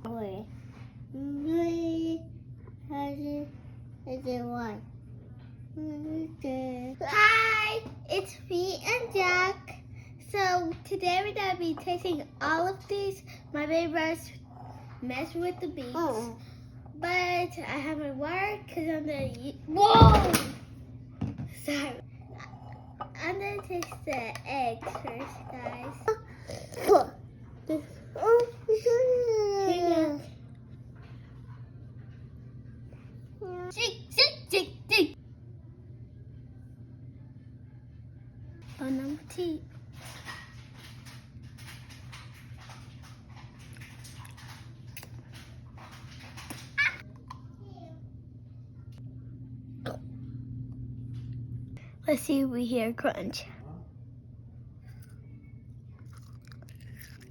Wait. Hi, it's me and Jack. So today we're gonna be tasting all of these. My baby brothers mess with the beets, but I haven't worked because I'm gonna whoa! Sorry. I'm gonna taste the eggs first, guys. Here you go. Shake. Bon appetit. Let's see if we hear crunch.